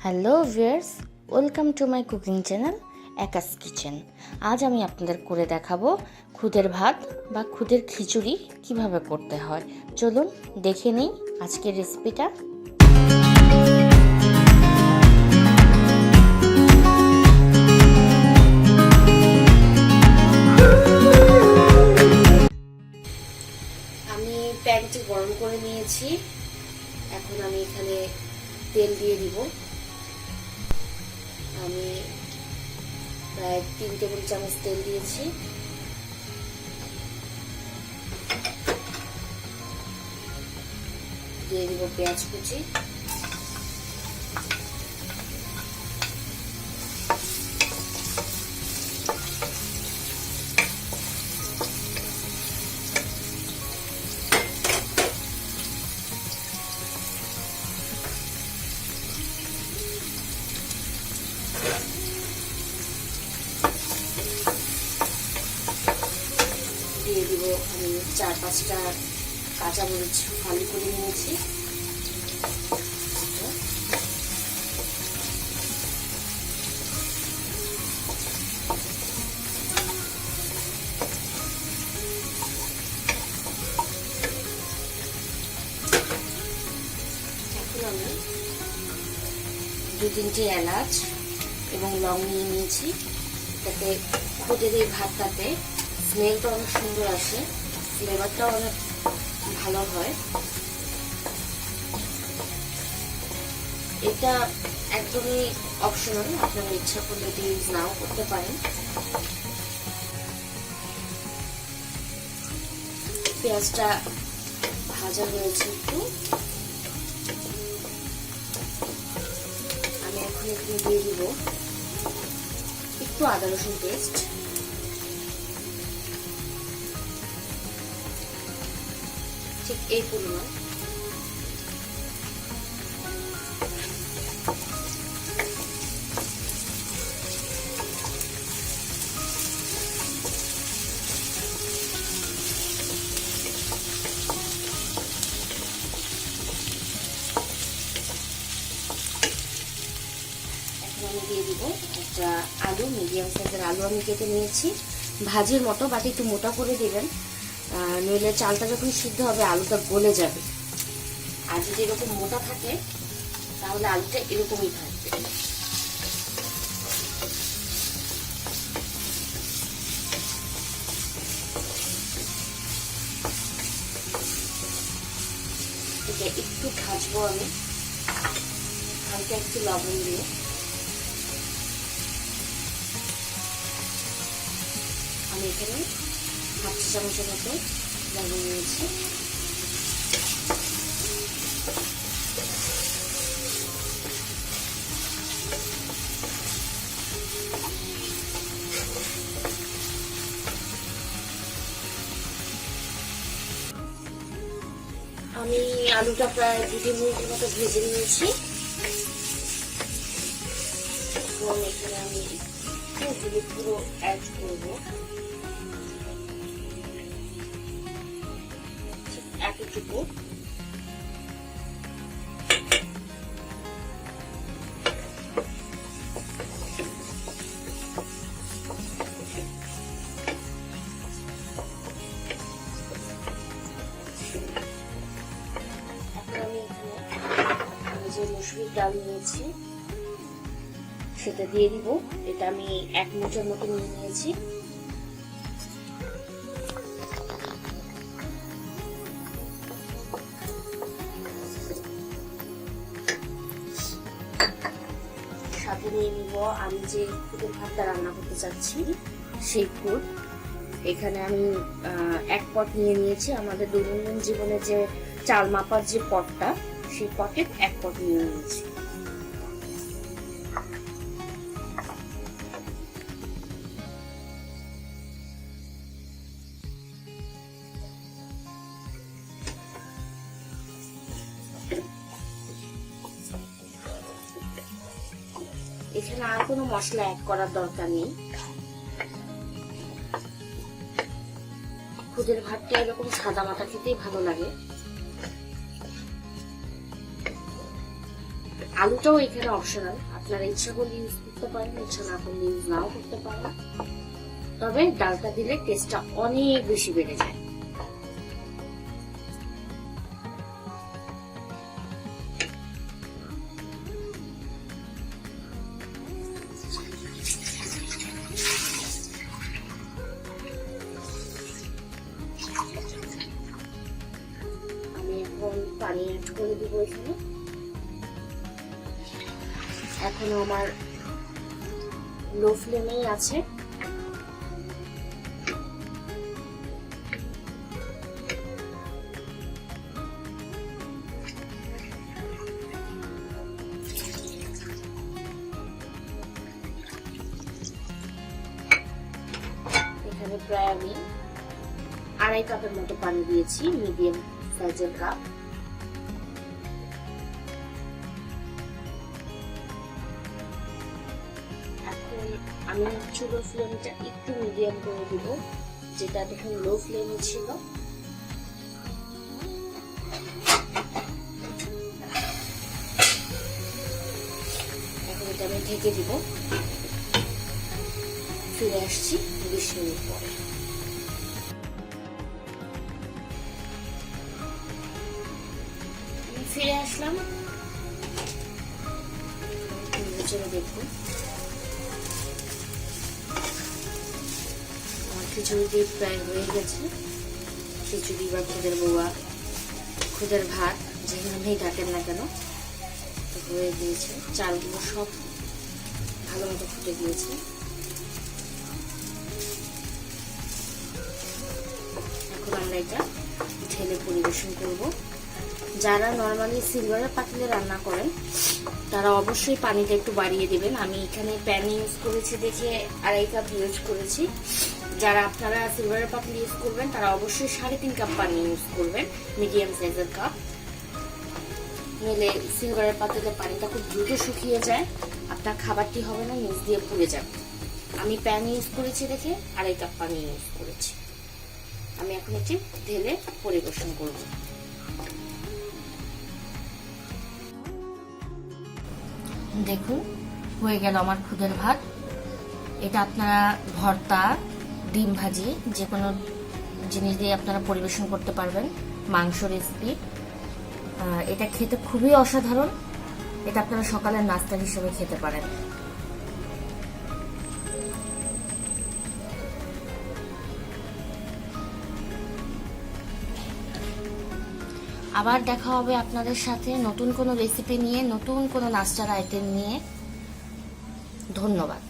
Hello viewers, welcome to my cooking channel একাস kitchen. আজ আমি আপনাদের করে দেখাবো খুদের ভাত বা খুদের খিচুড়ি কিভাবে করতে হয়। চলুন দেখে নিই আজকের রেসিপিটা। আমি প্যানটি গরম করে নিয়েছি। এখন আমি এখানে তেল দিয়ে দিব। আমি প্রায় 3 টেবিল চামচ তেল দিয়েছি। দিয়ে দিব পেঁয়াজ কুচি, দিয়ে দিব আমি 4-5টা কাঁচামরিচ ফালি করে নিয়েছি। এখন আমি 2-3টে এলাচ এবং লং নিয়ে নিয়েছি। যাতে খুদের এই ভাতটাতে স্মেলটা অনেক সুন্দর আসে, ফ্লেভারটাও অনেক ভালো হয়। এটা একদমই অপশনাল, আপনারা ইচ্ছা করলে এটা ইউজ নাও করতে পারেন। পেঁয়াজটা ভাজা হয়েছে একটু, আমি এখন এখানে দিয়ে দিব একটু আদা রসুন পেস্ট, ঠিক এই পরিমাণ। এখন আমি দিয়ে দিব একটা আলু, মিডিয়াম সাইজের আলু আমি কেটে নিয়েছি। ভাজির মতো, বাট একটু মোটা করে দিবেন, নইলে চালটা যখন সিদ্ধ হবে আলুটা গলে যাবে। আর যদি এরকম মোটা থাকে তাহলে আলুটা এরকমই থাকবে। এটা একটু ভাজবো আমি হালকা একটু লবণ দিয়ে। আমি এখানে 1/2 চামচের মতো লবণ নিয়েছি। আমি আলুটা প্রায় 2 মিনিটের মতো ভেজে নিয়েছি। এখন এখানে আমি হলুদ গুঁড়ো অ্যাড করবো, এতটুকু। যে মসুরির ডাল নিয়েছি সেটা দিয়ে দিব। এটা আমি 1 মুঠের মতো নিয়ে নিয়েছি। সাথে নিয়ে নিব আমি যে খুদের ভাতটা রান্না করতে চাচ্ছি সেই খুদ। এখানে আমি 1 পট নিয়ে নিয়েছি। আমাদের দৈনন্দিন জীবনে যে চাল মাপার যে পটটা, সেই পটে 1 পট নিয়ে নিয়েছি। এখানে আর কোনো মশলা অ্যাড করার দরকার নেই। খুদের ভাতটা এরকম সাদা মাটা খেতেই ভালো লাগে। আলুটাও এখানে অপশনাল, আপনারা ইচ্ছা করলে ইউজ করতে পারেন, ইচ্ছা না করলে ইউজ নাও করতে পারেন, তবে ডালটা দিলে টেস্টটা অনেক বেশি বেড়ে যায়। আমি এখন পানি অ্যাড করে দিব এখানে। এখনো আমার লো ফ্লেমেই আছে। এখানে প্রায় আমি 2.5 কাপের মতো পানি দিয়েছি, মিডিয়াম সাইজের কাপ। এখন আমি চুলো ফ্লেমটা একটু মিডিয়াম করে দিব, যেটা তখন লো ফ্লেমে ছিল। এখন এটা আমি ঢেকে দিব। ফিরে আসছি 20 মিনিট পরে। ফিরে আসলাম, দেখবো আমার খিচুড়ি প্রায় হয়ে গেছে। খিচুড়ি বা খুদের বউয়া, খুদের ভাত, যেখানেই ডাকেন না কেন, হয়ে গিয়েছে। চালগুলো সব ভালো মতো ফুটে গিয়েছে। এখন আমরা এটা ঢেলে পরিবেশন করব। যারা নর্মালি সিলভারের পাতিলে রান্না করেন তারা অবশ্যই পানিটা একটু বাড়িয়ে দিবেন। আমি এখানে প্যান ইউজ করেছি দেখে 2.5 কাপ ইউজ করেছি। যারা আপনারা সিলভারের পাতিল ইউজ করবেন তারা অবশ্যই 3.5 কাপ পানি ইউজ করবেন, মিডিয়াম সাইজের কাপ। নইলে সিলভারের পাতিলে পানিটা খুব দ্রুত শুকিয়ে যায়, আপনার খাবারটি হবে না, নিচ দিয়ে পুড়ে যাবে। আমি প্যান ইউজ করেছি দেখে 2.5 কাপ পানি ইউজ করেছি। আমি এখন এটি ঢেলে পরিবেশন করব। দেখুন হয়ে গেল আমার খুদের ভাত। এটা আপনারা ভর্তা, ডিম ভাজি, যে কোনো জিনিস দিয়ে আপনারা পরিবেশন করতে পারবেন। মাংস রেসিপি, এটা খেতে খুবই অসাধারণ। এটা আপনারা সকালের নাস্তা হিসেবে খেতে পারেন। আবার দেখা হবে আপনাদের সাথে নতুন কোনো রেসিপি নিয়ে, নতুন কোনো নাস্তার আইটেম নিয়ে। ধন্যবাদ।